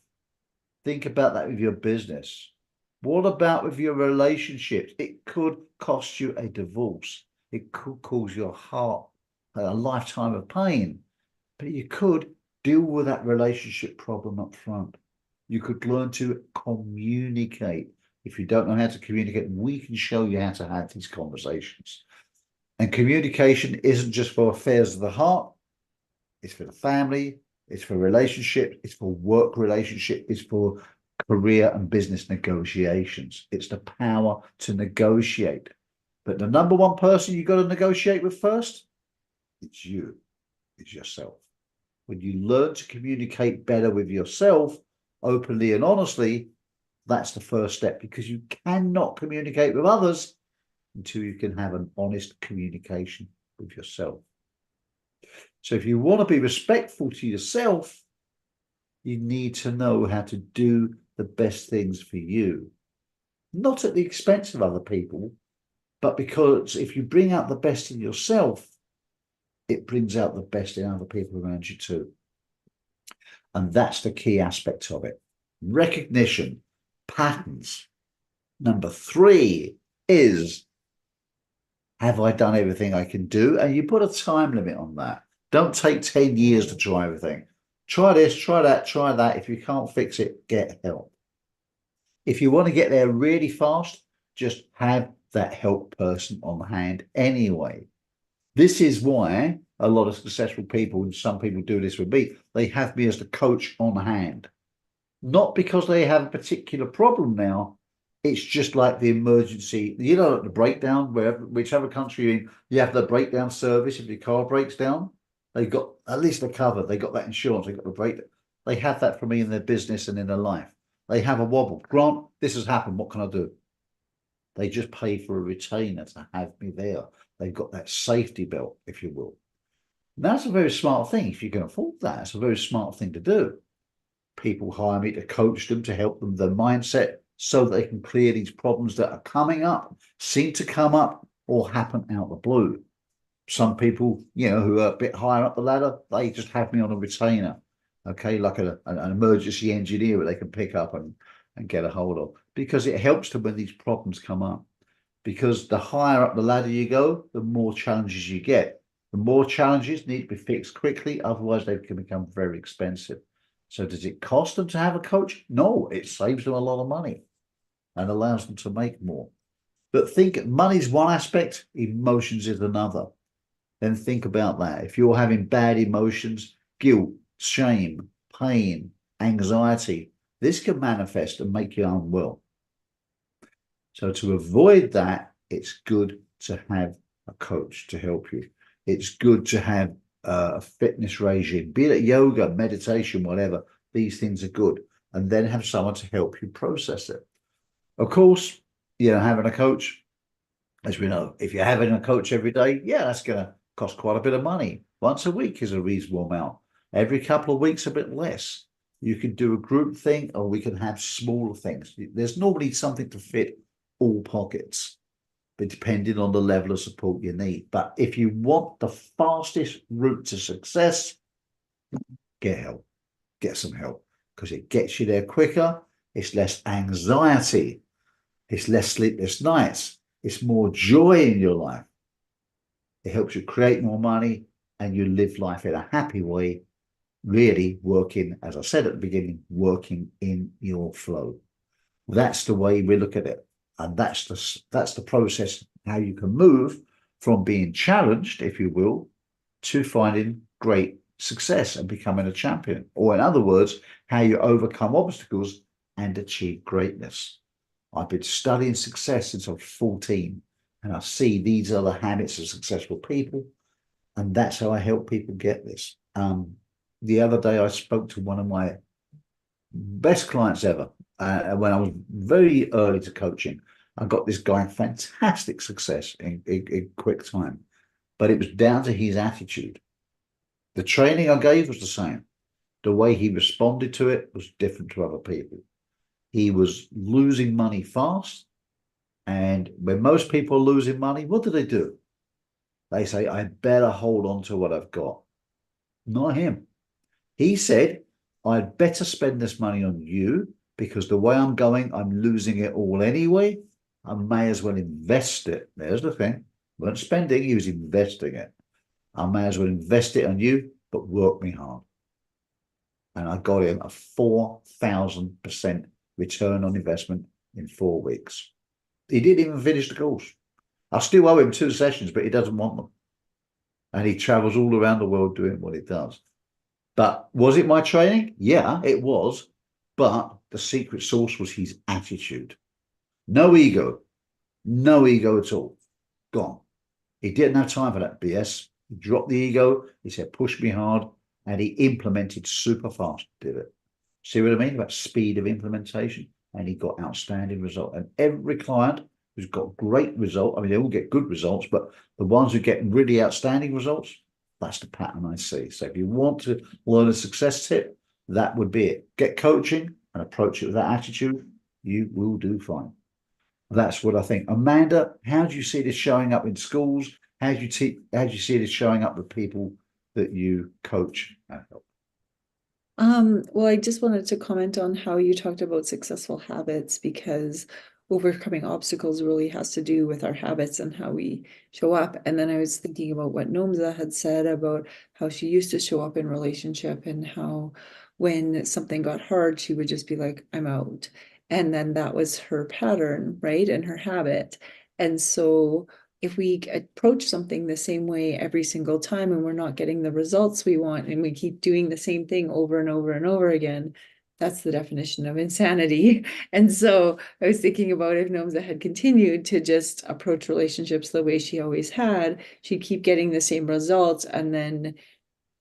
Think about that with your business. What about with your relationships? It could cost you a divorce. It could cause your heart a lifetime of pain, but you could deal with that relationship problem up front. You could learn to communicate. If you don't know how to communicate, we can show you how to have these conversations. And communication isn't just for affairs of the heart. It's for the family. It's for relationships. It's for work relationship. It's for career and business negotiations. It's the power to negotiate. But the number one person you got to negotiate with first, it's you. It's yourself. When you learn to communicate better with yourself, openly and honestly, that's the first step, because you cannot communicate with others until you can have an honest communication with yourself. So if you want to be respectful to yourself, you need to know how to do the best things for you, not at the expense of other people, but because if you bring out the best in yourself, it brings out the best in other people around you too. And that's the key aspect of it. Recognition, patterns. Number 3 is, have I done everything I can do? And you put a time limit on that. Don't take 10 years to try everything. Try this, try that, try that. If you can't fix it, get help. If you want to get there really fast, just have that help person on hand anyway. This is why a lot of successful people, and some people do this with me, they have me as the coach on hand. Not because they have a particular problem now. It's just like the emergency, like the breakdown, whichever country you're in, you have the breakdown service. If your car breaks down, they've got, at least they're covered. They got that insurance. They got the breakdown. They have that for me in their business and in their life. They have a wobble. Grant, this has happened. What can I do? They just pay for a retainer to have me there. They've got that safety belt, if you will. And that's a very smart thing. If you can afford that, it's a very smart thing to do. People hire me to coach them, to help them with their mindset, so that they can clear these problems that are coming up, seem to come up, or happen out of the blue. Some people, who are a bit higher up the ladder, they just have me on a retainer, okay, like an emergency engineer that they can pick up and get a hold of, because it helps them when these problems come up. Because the higher up the ladder you go, the more challenges you get. The more challenges need to be fixed quickly, otherwise they can become very expensive. So does it cost them to have a coach? No, it saves them a lot of money and allows them to make more. But think, money's one aspect, emotions is another. Then think about that. If you're having bad emotions, guilt, shame, pain, anxiety, this can manifest and make you unwell. So to avoid that, it's good to have a coach to help you. It's good to have a fitness regime, be it yoga, meditation, whatever. These things are good. And then have someone to help you process it. Of course, having a coach, as we know, if you're having a coach every day, that's going to cost quite a bit of money. Once a week is a reasonable amount. Every couple of weeks, a bit less. You can do a group thing, or we can have smaller things. There's normally something to fit all pockets, but depending on the level of support you need. But if you want the fastest route to success, get help. Get some help, because it gets you there quicker. It's less anxiety. It's less sleepless nights. It's more joy in your life. It helps you create more money, and you live life in a happy way, really working, as I said at the beginning, working in your flow. That's the way we look at it. And that's the process, how you can move from being challenged, if you will, to finding great success and becoming a champion. Or in other words, how you overcome obstacles and achieve greatness. I've been studying success since I was 14, and I see these are the habits of successful people, and that's how I help people get this. The other day I spoke to one of my best clients ever. When I was very early to coaching, I got this guy fantastic success in quick time, but it was down to his attitude. The training I gave was the same. The way he responded to it was different to other people. He was losing money fast. And when most people are losing money, what do? They say, I better hold on to what I've got. Not him. He said, I'd better spend this money on you because the way I'm going, I'm losing it all anyway. I may as well invest it. There's the thing. Weren't spending, he was investing it. I may as well invest it on you, but work me hard. And I got him a 4,000% return on investment in 4 weeks. He didn't even finish the course. I still owe him 2 sessions, but he doesn't want them. And he travels all around the world doing what he does. But was it my training? Yeah, it was. But the secret sauce was his attitude. No ego at all. Gone. He didn't have time for that BS. He dropped the ego. He said, push me hard. And he implemented super fast, did it. See what I mean about speed of implementation? And he got outstanding result. And every client who's got great result, I mean, they all get good results, but the ones who get really outstanding results, that's the pattern I see. So if you want to learn a success tip, that would be it. Get coaching and approach it with that attitude. You will do fine. That's what I think. Amanda, how do you see this showing up in schools? How do you see this showing up with people that you coach and help? Well, I just wanted to comment on how you talked about successful habits, because overcoming obstacles really has to do with our habits and how we show up. And then I was thinking about what Nomza had said about how she used to show up in relationship, and how when something got hard, she would just be like, I'm out. And then that was her pattern, right? And her habit. And so if we approach something the same way every single time and we're not getting the results we want, and we keep doing the same thing over and over and over again, that's the definition of insanity. And so I was thinking about, if Nomza had continued to just approach relationships the way she always had, she'd keep getting the same results and then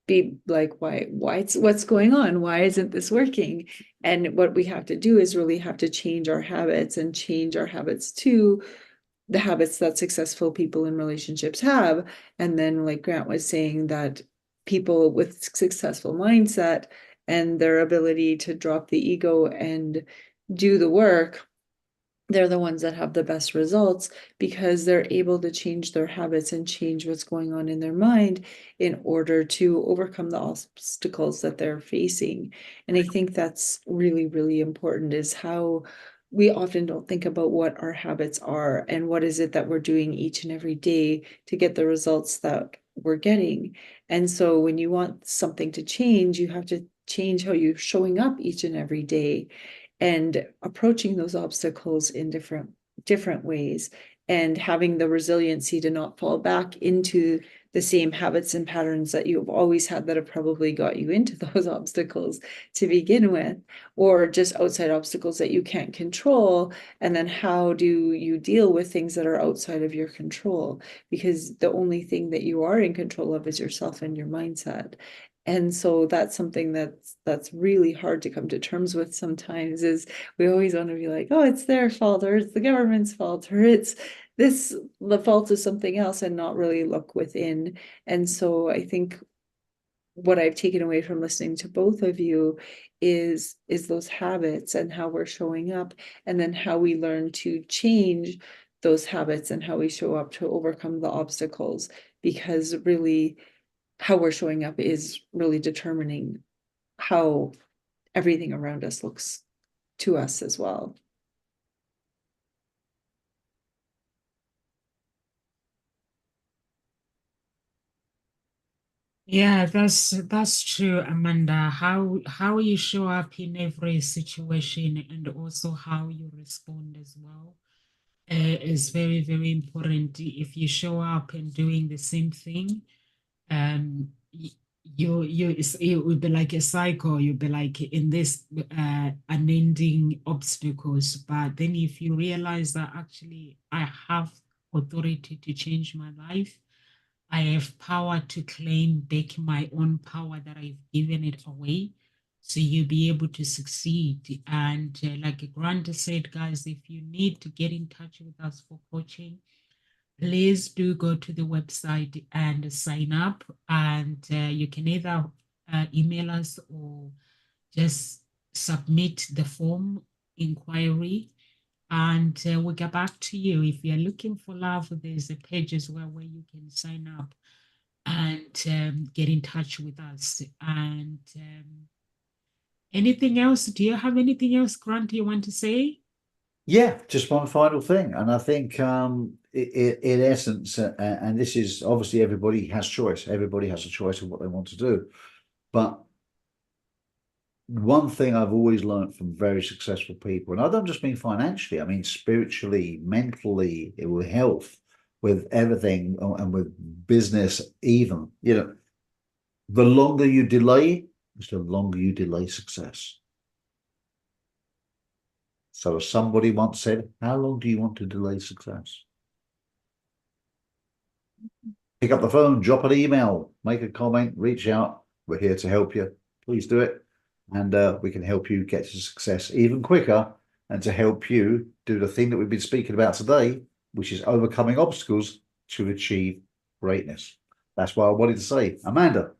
be like, what's going on? Why isn't this working? And what we have to do is really have to change our habits, and change our habits to the habits that successful people in relationships have. And then, like Grant was saying, that people with successful mindset and their ability to drop the ego and do the work, they're the ones that have the best results, because they're able to change their habits and change what's going on in their mind in order to overcome the obstacles that they're facing. And I think that's really, really important, is how we often don't think about what our habits are and what is it that we're doing each and every day to get the results that we're getting. And so when you want something to change, you have to change how you're showing up each and every day, and approaching those obstacles in different ways, and having the resiliency to not fall back into the same habits and patterns that you've always had, that have probably got you into those obstacles to begin with, or just outside obstacles that you can't control. And then how do you deal with things that are outside of your control? Because the only thing that you are in control of is yourself and your mindset. And so that's something that's really hard to come to terms with sometimes, is we always want to be like, oh, it's their fault, or it's the government's fault, or it's the fault of something else, and not really look within. And so I think what I've taken away from listening to both of you is those habits and how we're showing up, and then how we learn to change those habits and how we show up to overcome the obstacles, because really how we're showing up is really determining how everything around us looks to us as well. Yeah, that's true, Amanda. How you show up in every situation and also how you respond as well is very, very important. If you show up and doing the same thing, y- it would be like a cycle. You'd be like in this unending obstacles. But then if you realize that actually I have authority to change my life, I have power to claim back my own power that I've given it away. So you'll be able to succeed. And like Grant said, guys, if you need to get in touch with us for coaching, please do go to the website and sign up. And you can either email us or just submit the form inquiry and we'll get back to you. If you're looking for love, there's a page as well where you can sign up and get in touch with us. And anything else? Do you have anything else, Grant, you want to say? Yeah, just one final thing, and I think in essence, and this is obviously everybody has choice. Everybody has a choice of what they want to do, but one thing I've always learned from very successful people, and I don't just mean financially, I mean spiritually, mentally, with health, with everything, and with business, even, the longer you delay, is the longer you delay success. So, as somebody once said, how long do you want to delay success? Pick up the phone, drop an email, make a comment, reach out. We're here to help you. Please do it. And we can help you get to success even quicker and to help you do the thing that we've been speaking about today, which is overcoming obstacles to achieve greatness. That's what I wanted to say. Amanda.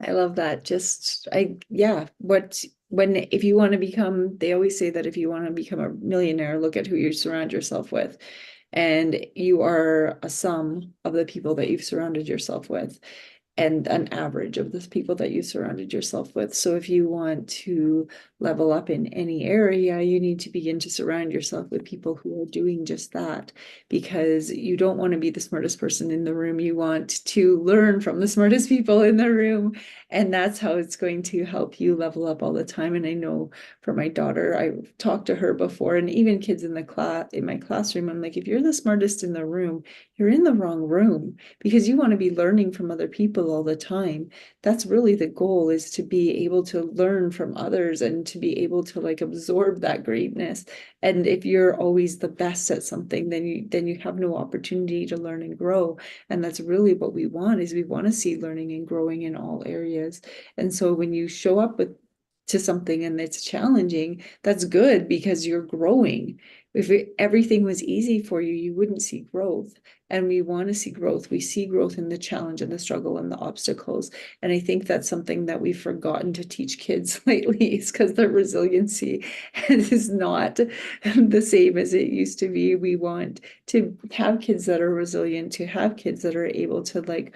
I love that. Yeah, if you want to become, they always say that if you want to become a millionaire, look at who you surround yourself with. And you are a sum of the people that you've surrounded yourself with, and an average of the people that you surrounded yourself with. So if you want to level up in any area, you need to begin to surround yourself with people who are doing just that, because you don't want to be the smartest person in the room. You want to learn from the smartest people in the room. And that's how it's going to help you level up all the time. And I know for my daughter, I've talked to her before, and even kids in my classroom, I'm like, if you're the smartest in the room, you're in the wrong room, because you want to be learning from other people all the time. That's really the goal, is to be able to learn from others and to be able to like absorb that greatness. And if you're always the best at something, then you have no opportunity to learn and grow. And that's really what we want, is we want to see learning and growing in all areas. And so when you show up to something and it's challenging, that's good, because you're growing. If everything was easy for you, you wouldn't see growth. And we want to see growth. We see growth in the challenge and the struggle and the obstacles. And I think that's something that we've forgotten to teach kids lately, is because their resiliency is not the same as it used to be. We want to have kids that are resilient, to have kids that are able to like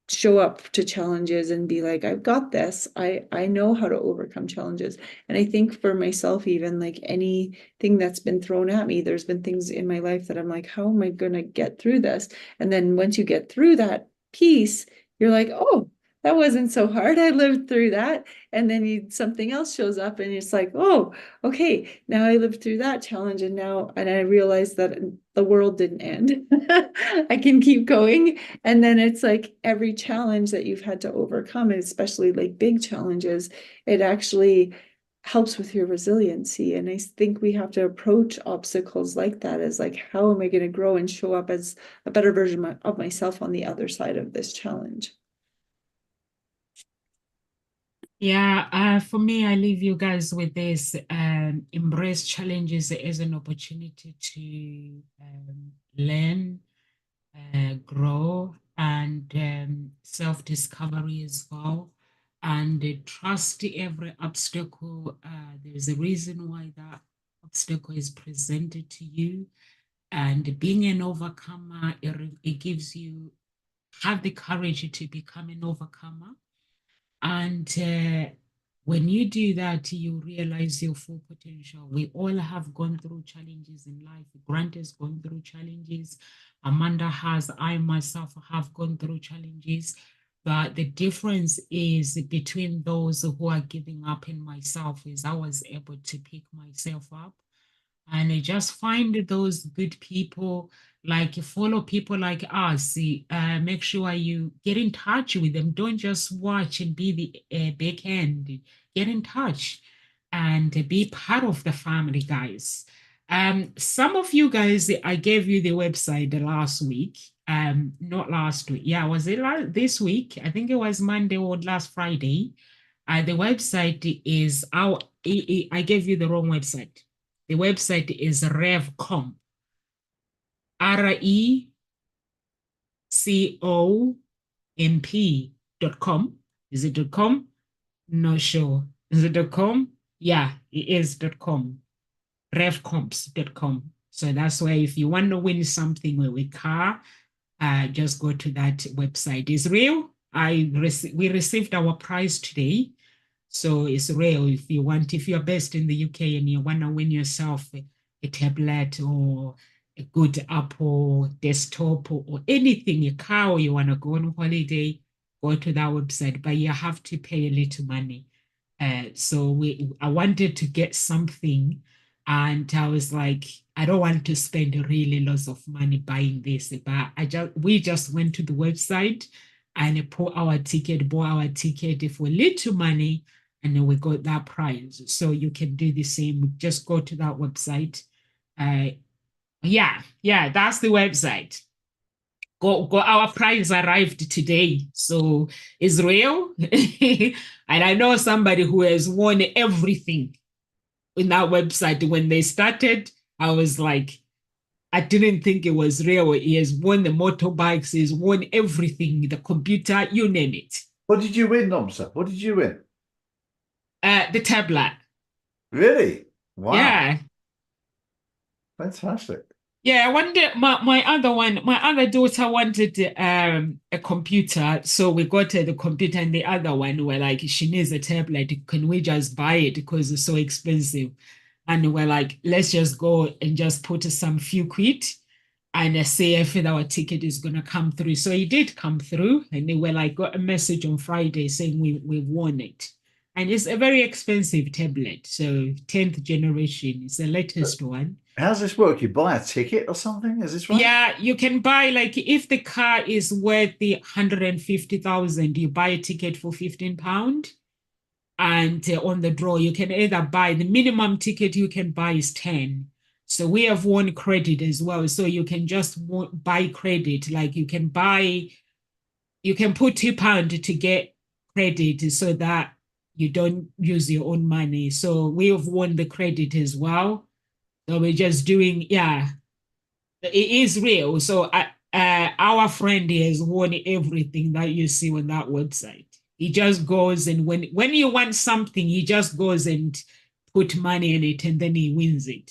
show up to challenges and be like, I've got this. I know how to overcome challenges. And I think for myself, even like anything that's been thrown at me, there's been things in my life that I'm like, how am I going to get through this? And then once you get through that piece, you're like, oh, that wasn't so hard. I lived through that. And then something else shows up and it's like, oh, okay, now I lived through that challenge. And I realized that the world didn't end. I can keep going. And then it's like every challenge that you've had to overcome, especially like big challenges, it actually helps with your resiliency. And I think we have to approach obstacles like that as like, how am I going to grow and show up as a better version of myself on the other side of this challenge? Yeah, for me, I leave you guys with this. Embrace challenges as an opportunity to learn, grow, and self-discovery as well. And trust every obstacle. There's a reason why that obstacle is presented to you. And being an overcomer, it gives you have the courage to become an overcomer. And When you do that, you realize your full potential. We all have gone through challenges in life. Grant has gone through challenges. Amanda has, I myself have gone through challenges. But the difference is between those who are giving up and myself is I was able to pick myself up and just find those good people, like follow people like us. Make sure you get in touch with them. Don't just watch and be the back end. Get in touch and be part of the family, guys. Some of you guys, I gave you the website the last week. Not last week. Yeah, was it this week? I think it was Monday or last Friday. The website is our. I gave you the wrong website. The website is revcomp, RECOMP.com. Is it .com? Not sure. Is it .com? Yeah, it is .com. Revcomps.com. So that's where if you want to win something with a car, just go to that website. It's real. We received our prize today. So it's real. If you're based in the UK and you want to win yourself a tablet or a good Apple desktop or anything, a car, or you want to go on holiday, go to that website, but you have to pay a little money. I wanted to get something, and I was like, I don't want to spend really lots of money buying this, but we just went to the website and bought our ticket for little money, and then we got that prize. So you can do the same. Just go to that website. Yeah, that's the website. Go, our prize arrived today. So Israel, and I know somebody who has won everything in that website. When they started, I was like, I didn't think it was real. He has won the motorbikes, he's won everything, the computer, you name it. What did you win, Nomsa? What did you win? The tablet. Really? Wow. Yeah. Fantastic. Yeah, I wanted my other daughter wanted a computer, so we got her the computer, and the other one we're like, she needs a tablet. Can we just buy it because it's so expensive? And we're like, let's just go and just put some few quid and see if our ticket is gonna come through. So it did come through, and they were like, got a message on Friday saying we won it. And it's a very expensive tablet, so 10th generation. It's the latest one. How does this work? You buy a ticket or something? Is this right? Yeah, you can buy, like, if the car is worth the 150,000, you buy a ticket for £15. And on the draw, you can either buy the minimum ticket you can buy is 10. So we have won credit as well. So you can just buy credit. Like you can put £2 to get credit so that you don't use your own money. So we have won the credit as well. So we're just doing, yeah, it is real. So our friend has won everything that you see on that website. He just goes, and when you want something, he just goes and put money in it, and then he wins it.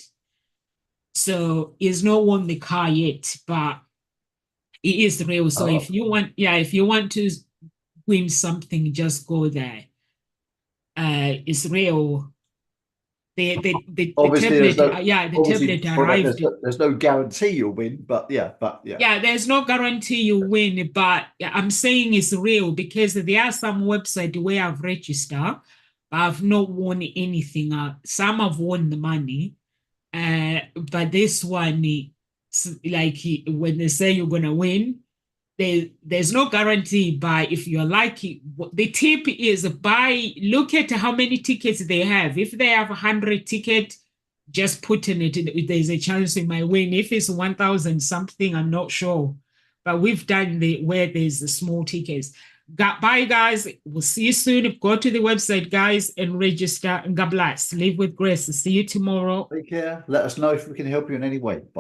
So he's not won the car yet, but it is real. So Oh. if you want to win something, just go there. It's real. The Obviously, tablet, the tablet arrived. there's no guarantee you'll win, but yeah. Yeah, there's no guarantee you win, but I'm saying it's real because there are some websites where I've registered, but I've not won anything. Some have won the money, but this one, like when they say you're gonna win, there's no guarantee. But if you're lucky, the tip is look at how many tickets they have. If they have 100 tickets, just put in it. There's a chance you might win. If it's 1,000 something, I'm not sure. But we've done where there's the small tickets. Bye, guys. We'll see you soon. Go to the website, guys, and register. And God bless. Live with grace. See you tomorrow. Take care. Let us know if we can help you in any way. Bye.